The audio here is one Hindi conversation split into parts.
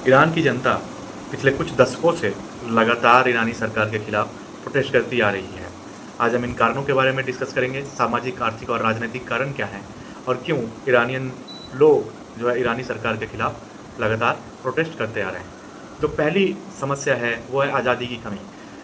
ईरान की जनता पिछले कुछ दशकों से लगातार ईरानी सरकार के खिलाफ प्रोटेस्ट करती आ रही है। आज हम इन कारणों के बारे में डिस्कस करेंगे, सामाजिक, आर्थिक और राजनीतिक कारण क्या हैं और क्यों ईरानियन लोग जो है ईरानी सरकार के खिलाफ लगातार प्रोटेस्ट करते आ रहे हैं। जो पहली समस्या है वो है आज़ादी की कमी।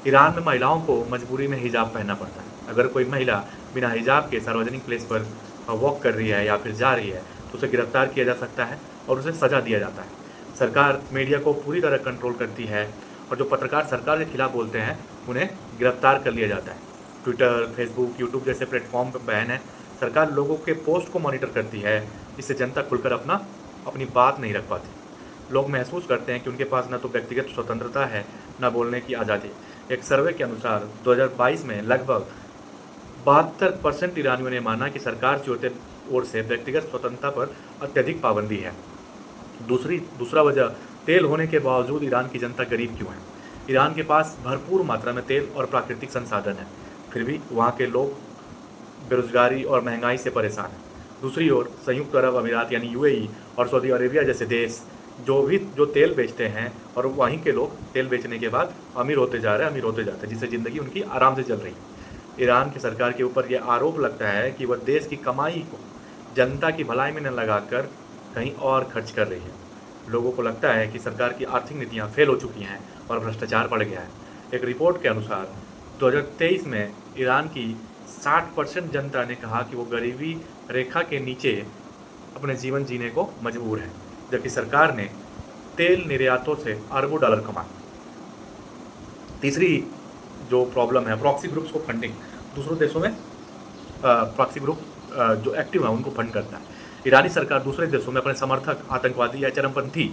ईरान में महिलाओं को मजबूरी में हिजाब पहनना पड़ता है। अगर कोई महिला बिना हिजाब के सार्वजनिक प्लेस पर वॉक कर रही है या फिर जा रही है तो उसे गिरफ्तार किया जा सकता है और उसे सज़ा दिया जाता है। सरकार मीडिया को पूरी तरह कंट्रोल करती है और जो पत्रकार सरकार के खिलाफ बोलते हैं उन्हें गिरफ्तार कर लिया जाता है। ट्विटर, फेसबुक, यूट्यूब जैसे प्लेटफॉर्म पर बैन है। सरकार लोगों के पोस्ट को मॉनिटर करती है, जिससे जनता खुलकर अपनी बात नहीं रख पाती। लोग महसूस करते हैं कि उनके पास न तो व्यक्तिगत स्वतंत्रता है, न बोलने की आज़ादी। एक सर्वे के अनुसार 2022 में लगभग 72% ईरानियों ने माना कि सरकार की ओर से व्यक्तिगत स्वतंत्रता पर अत्यधिक पाबंदी है। दूसरा वजह तेल होने के बावजूद ईरान की जनता गरीब क्यों है। ईरान के पास भरपूर मात्रा में तेल और प्राकृतिक संसाधन है, फिर भी वहाँ के लोग बेरोजगारी और महंगाई से परेशान हैं। दूसरी ओर संयुक्त अरब अमीरात यानी यूएई और सऊदी अरेबिया जैसे देश जो तेल बेचते हैं और वहीं के लोग तेल बेचने के बाद अमीर होते जाते हैं, जिससे ज़िंदगी उनकी आराम से चल रही है। ईरान की सरकार के ऊपर यह आरोप लगता है कि वह देश की कमाई को जनता की भलाई में न लगाकर कहीं और खर्च कर रही है। लोगों को लगता है कि सरकार की आर्थिक नीतियां फेल हो चुकी हैं और भ्रष्टाचार बढ़ गया है। एक रिपोर्ट के अनुसार 2023 में ईरान की 60% जनता ने कहा कि वो गरीबी रेखा के नीचे अपने जीवन जीने को मजबूर है, जबकि सरकार ने तेल निर्यातों से अरबों डॉलर कमाए। तीसरी जो प्रॉब्लम है, प्रॉक्सी ग्रुप्स को फंडिंग। दूसरों देशों में प्रॉक्सी ग्रुप जो एक्टिव है उनको फंड करता है। ईरानी सरकार दूसरे देशों में अपने समर्थक, आतंकवादी या चरमपंथी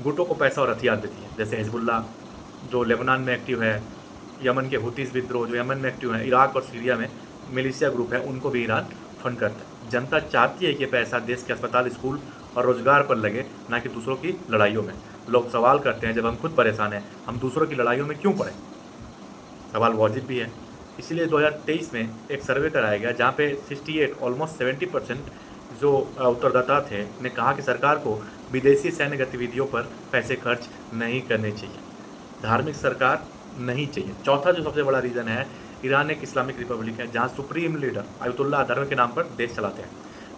गुटों को पैसा और हथियार देती है, जैसे हिजबुल्ला जो लेबनान में एक्टिव है, यमन के हुतीस विद्रोह जो यमन में एक्टिव है, इराक और सीरिया में मिलिशिया ग्रुप है, उनको भी ईरान फंड करता है। जनता चाहती है कि पैसा देश के अस्पताल, स्कूल और रोजगार पर लगे, ना कि दूसरों की लड़ाइयों में। लोग सवाल करते हैं, जब हम खुद परेशान हैं, हम दूसरों की लड़ाइयों में क्यों पड़े। सवाल वाजिब भी है। इसलिए 2023 में एक सर्वे कराया गया जहाँ पे 68 ऑलमोस्ट 70% जो उत्तरदाता थे ने कहा कि सरकार को विदेशी सैन्य गतिविधियों पर पैसे खर्च नहीं करने चाहिए। धार्मिक सरकार नहीं चाहिए। चौथा जो सबसे बड़ा रीज़न है, ईरान एक इस्लामिक रिपब्लिक है जहाँ सुप्रीम लीडर आयतुल्लाह धर्म के नाम पर देश चलाते हैं।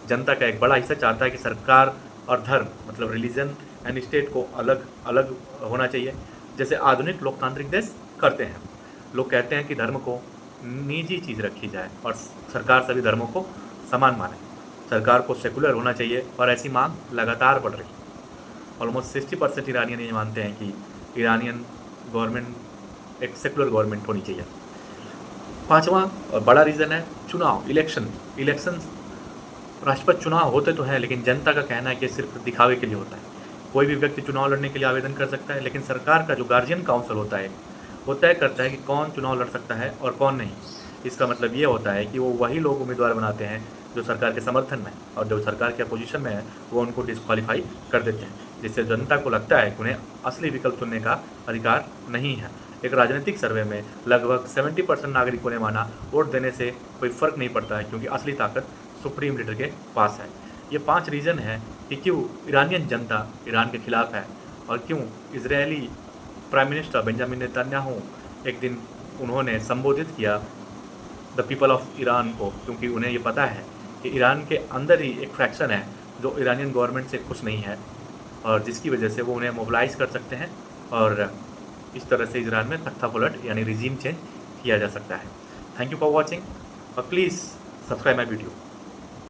जनता का एक बड़ा हिस्सा चाहता है कि सरकार और धर्म मतलब रिलीजन एंड स्टेट को अलग अलग होना चाहिए, जैसे आधुनिक लोकतांत्रिक देश करते हैं। लोग कहते हैं कि धर्म को निजी चीज़ रखी जाए और सरकार सभी धर्मों को समान माने। सरकार को सेकुलर होना चाहिए और ऐसी मांग लगातार बढ़ रही है। ऑलमोस्ट 60% ईरानियन ये मानते हैं कि ईरानियन गवर्नमेंट एक सेकुलर गवर्नमेंट होनी चाहिए। पांचवा और बड़ा रीज़न है चुनाव, इलेक्शन। राष्ट्रपति चुनाव होते तो हैं, लेकिन जनता का कहना है कि सिर्फ दिखावे के लिए होता है। कोई भी व्यक्ति चुनाव लड़ने के लिए आवेदन कर सकता है, लेकिन सरकार का जो गार्जियन काउंसिल होता है वो तय करता है कि कौन चुनाव लड़ सकता है और कौन नहीं। इसका मतलब ये होता है कि वो वही लोग उम्मीदवार बनाते हैं जो सरकार के समर्थन में, और जो सरकार के अपोजिशन में है वो उनको डिस्क्वालीफाई कर देते हैं, जिससे जनता को लगता है कि उन्हें असली विकल्प चुनने का अधिकार नहीं है। एक राजनीतिक सर्वे में लगभग 70% नागरिकों ने माना वोट देने से कोई फ़र्क नहीं पड़ता है, क्योंकि असली ताकत सुप्रीम लीडर के पास है। ये 5 रीज़न है कि क्यों ईरानियन जनता ईरान के खिलाफ है और क्यों Israeli prime minister Benjamin Netanyahu एक दिन उन्होंने संबोधित किया द पीपल ऑफ ईरान को, क्योंकि उन्हें ये पता है कि ईरान के अंदर ही एक फ्रैक्शन है जो ईरानियन गवर्नमेंट से खुश नहीं है और जिसकी वजह से वो उन्हें मोबिलाइज कर सकते हैं और इस तरह से ईरान में तख्ता पलट यानी रिजीम चेंज किया जा सकता है। थैंक यू फॉर वॉचिंग और प्लीज़ सब्सक्राइब माई वीडियो।